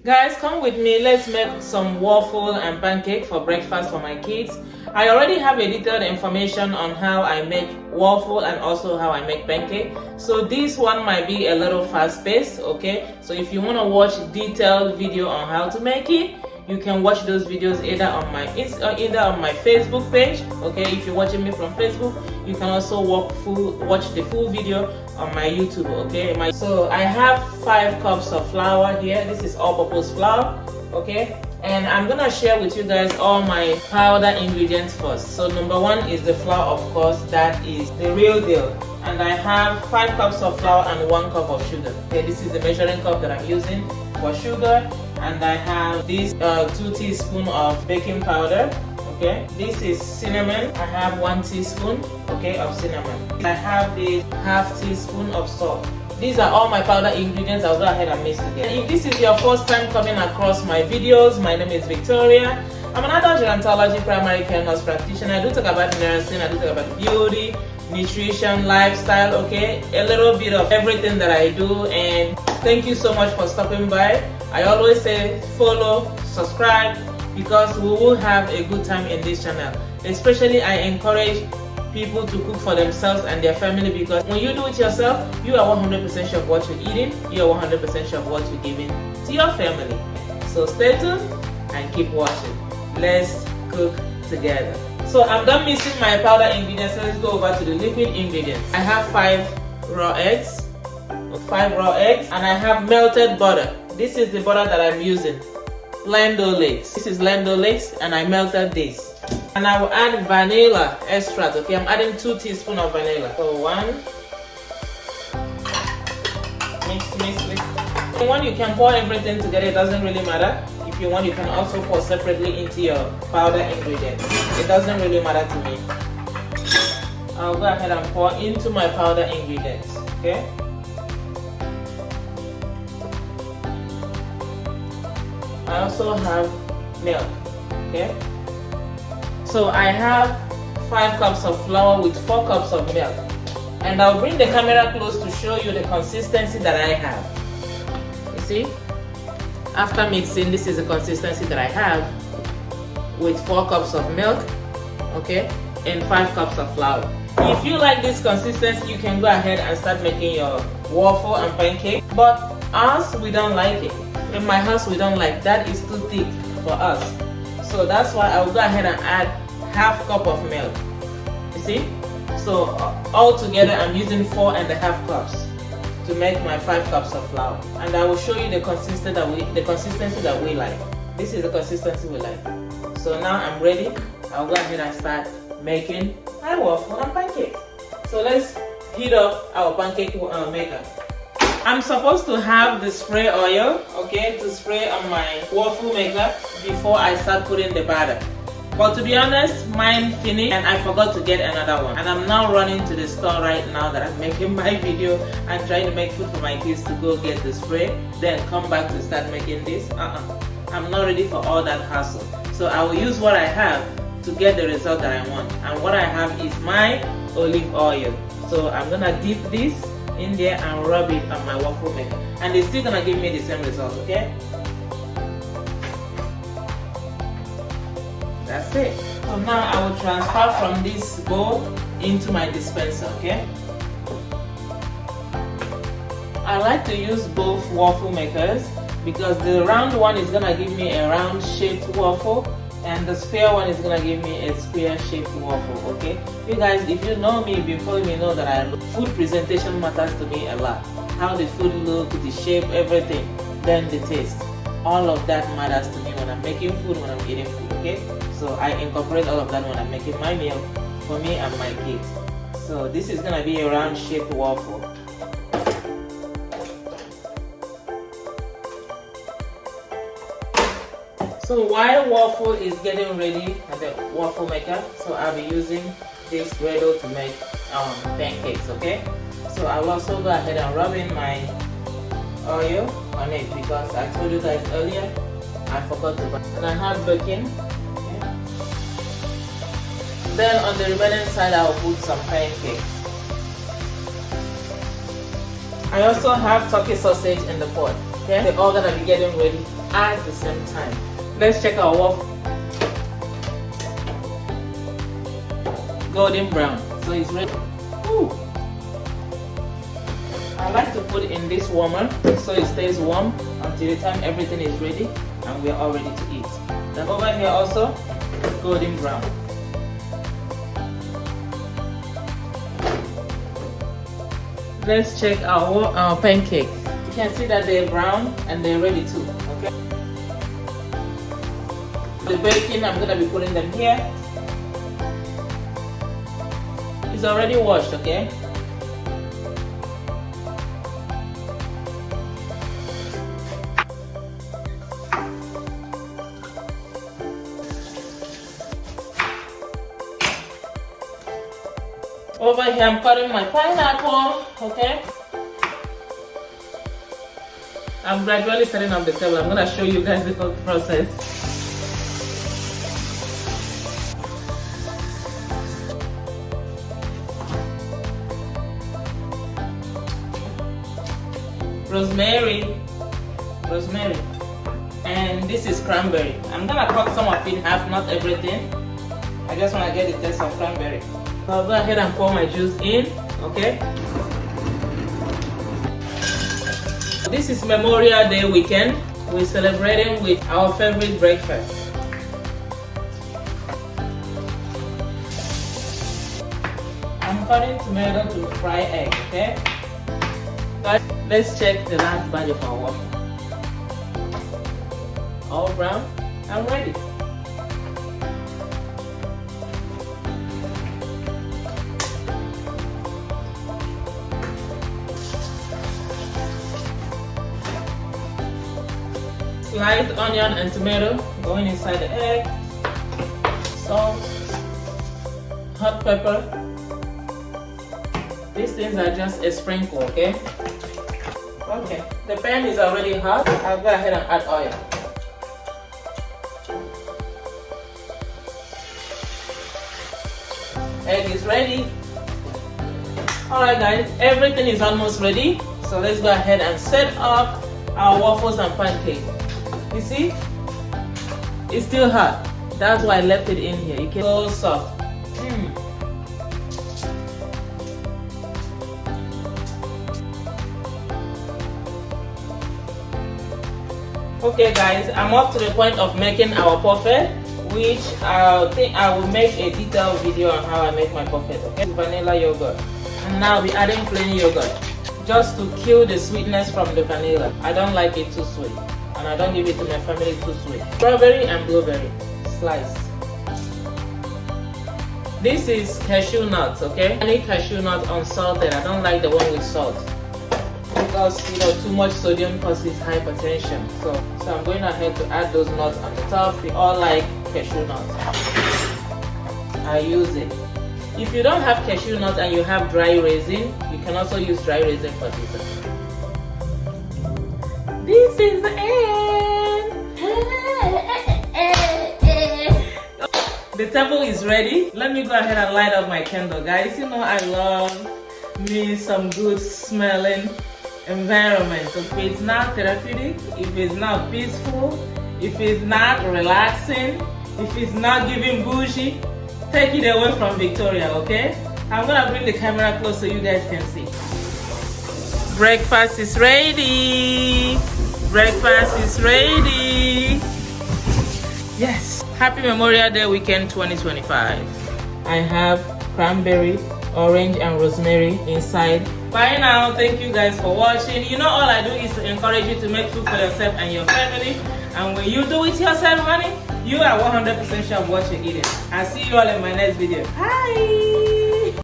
Guys, come with me. Let's make some waffle and pancake for breakfast for my kids. I already have a detailed information on how I make waffle and also how I make pancake. So this one might be a little fast-paced, okay? So if you want to watch detailed video on how to make it, you can watch those videos either on my Facebook page, okay? If you're watching me from Facebook, you can also watch the full video on my YouTube, okay? So I have 5 cups of flour here. This is all-purpose flour, okay? And I'm gonna share with you guys all my powder ingredients first. So number 1 is the flour, of course. That is the real deal. And I have 5 cups of flour and 1 cup of sugar. Okay, this is the measuring cup that I'm using for sugar. And I have this 2 teaspoons of baking powder. Okay, this is cinnamon. I have 1 teaspoon, okay, of cinnamon. I have this half teaspoon of salt. These are all my powder ingredients. I'll go ahead and mix together. If this is your first time coming across my videos, my name is Victoria. I'm an adult gerontology primary care nurse practitioner. I do talk about nursing, I do talk about beauty, nutrition, lifestyle, okay? A little bit of everything that I do, and thank you so much for stopping by. I always say follow, subscribe, because we will have a good time in this channel. Especially I encourage people to cook for themselves and their family, because when you do it yourself, you are 100% sure of what you're eating, you are 100% sure of what you're giving to your family. So stay tuned and keep watching. Let's cook together. So I'm done mixing my powder ingredients, so let's go over to the liquid ingredients. I have 5 raw eggs, and I have melted butter. This is the butter that I'm using. Lando Lakes. This is Lando Lakes, and I melted this. And I will add vanilla extract, okay? I'm adding 2 teaspoons of vanilla. So 1. Mix. If you want, you can pour everything together. It doesn't really matter. If you want, you can also pour separately into your powder ingredients. It doesn't really matter to me. I'll go ahead and pour into my powder ingredients, okay? I also have milk, okay? So I have 5 cups of flour with 4 cups of milk. And I'll bring the camera close to show you the consistency that I have. You see? After mixing, this is the consistency that I have with 4 cups of milk, okay? And 5 cups of flour. If you like this consistency, you can go ahead and start making your waffle and pancake. But us, we don't like it. In my house, we don't like that. It's too thick for us. So that's why I'll go ahead and add half cup of milk. You see? So all together I'm using 4.5 cups to make my 5 cups of flour. And I will show you the consistency that we like. This is the consistency we like. So now I'm ready. I'll go ahead and start making my waffle and pancake. So let's heat up our pancake maker. I'm supposed to have the spray oil, okay, to spray on my waffle maker before I start putting the batter. But to be honest, mine finished and I forgot to get another one. And I'm now running to the store right now that I'm making my video and trying to make food for my kids to go get the spray, then come back to start making this. I'm not ready for all that hassle. So I will use what I have to get the result that I want. And what I have is my olive oil. So I'm gonna dip this in there and rub it on my waffle maker, and it's still gonna give me the same result, okay? That's it. So now I will transfer from this bowl into my dispenser, okay? I like to use both waffle makers because the round one is gonna give me a round shaped waffle, and the square one is gonna give me a square shaped waffle, okay? You guys, if you know me, before you know that food presentation matters to me a lot. How the food look, the shape, everything, then the taste. All of that matters to me when I'm making food, when I'm eating food, okay? So I incorporate all of that when I'm making my meal for me and my kids. So this is gonna be a round shaped waffle. So while waffle is getting ready at the waffle maker, so I'll be using this griddle to make pancakes, okay? So I'll also go ahead and rub in my oil on it because I told you guys earlier I forgot to buy. And I have baking. Okay? Then on the remaining side I'll put some pancakes. I also have turkey sausage in the pot. Okay, they're all gonna be getting ready at the same time. Let's check our waffle. Golden brown, so it's ready. Ooh. I like to put in this warmer so it stays warm until the time everything is ready and we are all ready to eat. Then over here also, golden brown. Let's check our pancakes. You can see that they're brown and they're ready too. Okay. The bacon, I'm gonna be putting them here. It's already washed, okay? Over here, I'm cutting my pineapple, okay? I'm gradually setting up the table. I'm gonna show you guys the whole process. Rosemary, and this is cranberry. I'm gonna cut some of it in half, not everything. I just wanna get the taste of cranberry. So I'll go ahead and pour my juice in, okay? This is Memorial Day weekend. We're celebrating with our favorite breakfast. I'm cutting tomato to fry egg, okay? But let's check the last batch of our waffle. All brown and ready. Sliced onion and tomato going inside the egg, salt, hot pepper. These things are just a sprinkle, okay? Okay, the pan is already hot. I'll go ahead and add oil. Egg is ready. Alright guys, everything is almost ready. So let's go ahead and set up our waffles and pancakes. You see, it's still hot. That's why I left it in here. You can so soft. Okay guys, I'm up to the point of making our parfait, which I think I will make a detailed video on how I make my parfait. Okay, vanilla yogurt, and now I'll be adding plain yogurt just to kill the sweetness from the vanilla. I don't like it too sweet. And I don't give it to my family too sweet. Strawberry and blueberry sliced. This is cashew nuts, okay? I need cashew nuts unsalted. I don't like the one with salt because too much sodium causes hypertension. So I'm going ahead to add those nuts on the top. We all like cashew nuts. I use it. If you don't have cashew nuts and you have dry raisin, you can also use dry raisin for dessert. This is the end. The table is ready. Let me go ahead and light up my candle, guys. You know I love me some good smelling environment. If it's not therapeutic, if it's not peaceful, if it's not relaxing, if it's not giving bougie, take it away from Victoria, okay? I'm gonna bring the camera close so you guys can see. Breakfast is ready. Breakfast is ready. Yes. Happy Memorial Day weekend 2025. I have cranberry, orange, and rosemary inside. Bye now. Thank you guys for watching. You know all I do is to encourage you to make food for yourself and your family. And when you do it yourself, honey, you are 100% sure of what you're eating. I'll see you all in my next video. Bye.